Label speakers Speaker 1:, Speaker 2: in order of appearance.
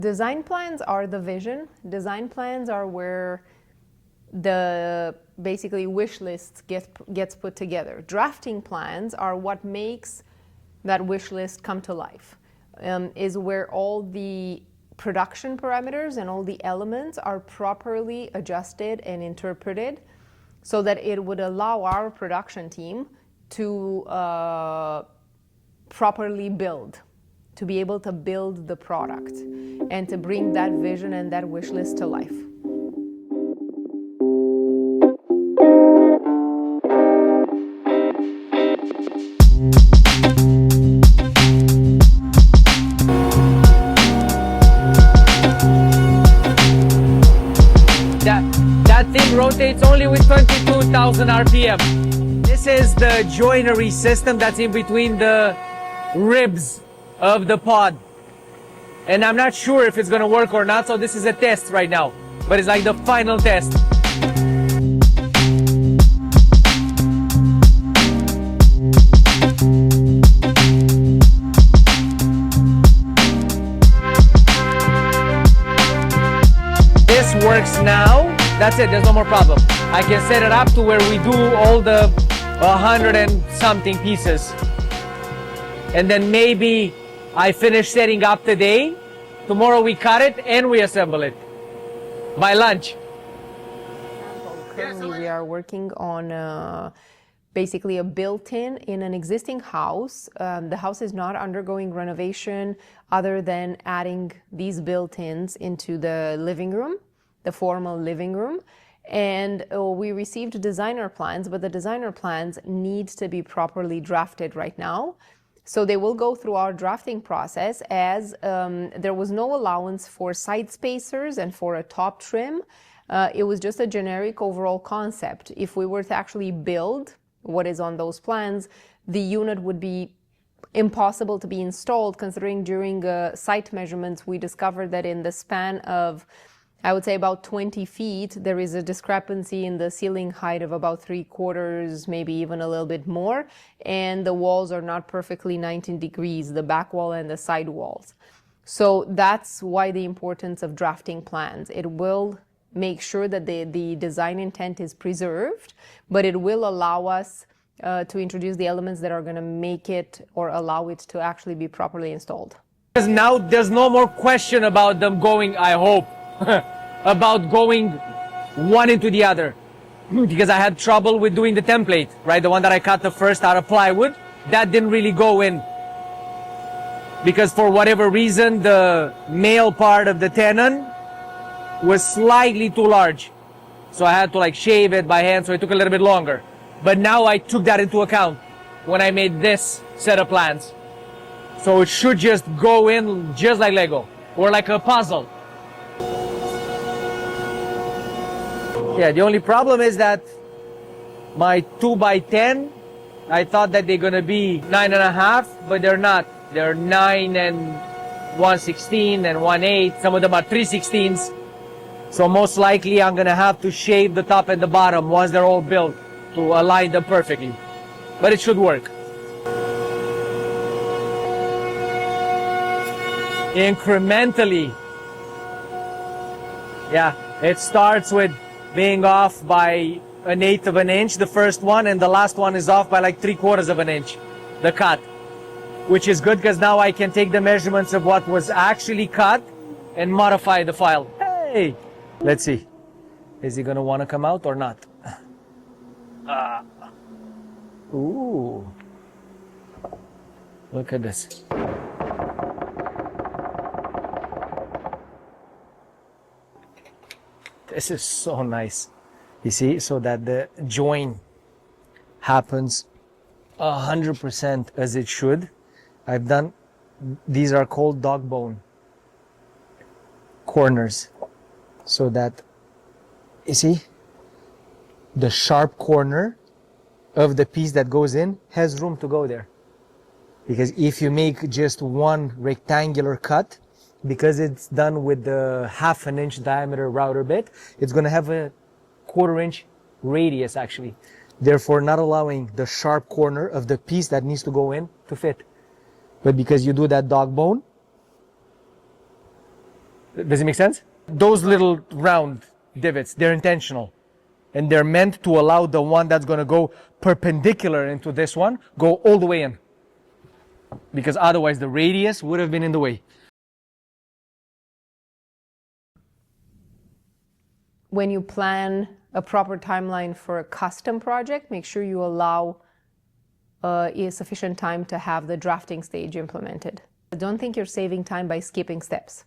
Speaker 1: Design plans are the vision. Design plans are where the basically wish list gets put together. Drafting plans are what makes that wish list come to life, is where all the production parameters and all the elements are properly adjusted and interpreted so that it would allow our production team to properly build, to be able to build the product and to bring that vision and that wish list to life.
Speaker 2: That thing rotates only with 22,000 RPM. This is the joinery system that's in between the ribs of the pod. And I'm not sure if it's gonna work or not, so this is a test right now. But it's like the final test. This works now. That's it, there's no more problem. I can set it up to where we do all the 100 and something pieces. And then maybe I finish setting up today. Tomorrow we cut it and we assemble it by lunch.
Speaker 1: Currently we are working on basically a built-in in an existing house. The house is not undergoing renovation other than adding these built-ins into the living room, the formal living room. And we received designer plans, but the designer plans need to be properly drafted right now. So they will go through our drafting process, as there was no allowance for side spacers and for a top trim. It was just a generic overall concept. If we were to actually build what is on those plans, the unit would be impossible to be installed, considering during site measurements we discovered that in the span of, I would say, about 20 feet, there is a discrepancy in the ceiling height of about 3/4, maybe even a little bit more, and the walls are not perfectly 19 degrees, the back wall and the side walls. So that's why the importance of drafting plans. It will make sure that the design intent is preserved, but it will allow us to introduce the elements that are going to make it or allow it to actually be properly installed.
Speaker 2: Because now there's no more question about them going, I hope, about going one into the other. Because I had trouble with doing the template, right? The one that I cut the first out of plywood, that didn't really go in. Because for whatever reason, the male part of the tenon was slightly too large. So I had to like shave it by hand, so it took a little bit longer. But now I took that into account when I made this set of plans. So it should just go in just like Lego or like a puzzle. Yeah, the only problem is that my 2x10, I thought that they're gonna be 9.5, but they're not. They're 9 and 1/16 and 1/8. Some of them are 3/16. So most likely I'm gonna have to shave the top and the bottom once they're all built to align them perfectly. But it should work. Incrementally. Yeah, it starts with being off by 1/8 of an inch, the first one, and the last one is off by like 3/4 of an inch, the cut. Which is good because now I can take the measurements of what was actually cut and modify the file. Hey! Let's see. Is he gonna wanna come out or not? Ooh. Look at this. This is so nice. You see, so that the join happens 100% as it should. I've done, these are called dog bone corners. So that, you see, the sharp corner of the piece that goes in has room to go there. Because if you make just one rectangular cut, because it's done with the 1/2 inch diameter router bit, it's going to have a 1/4 inch radius actually. Therefore not allowing the sharp corner of the piece that needs to go in to fit. But because you do that dog bone, Does it make sense? Those little round divots, they're intentional. And they're meant to allow the one that's going to go perpendicular into this one go all the way in. Because otherwise the radius would have been in the way.
Speaker 1: When you plan a proper timeline for a custom project, make sure you allow sufficient time to have the drafting stage implemented. Don't think you're saving time by skipping steps.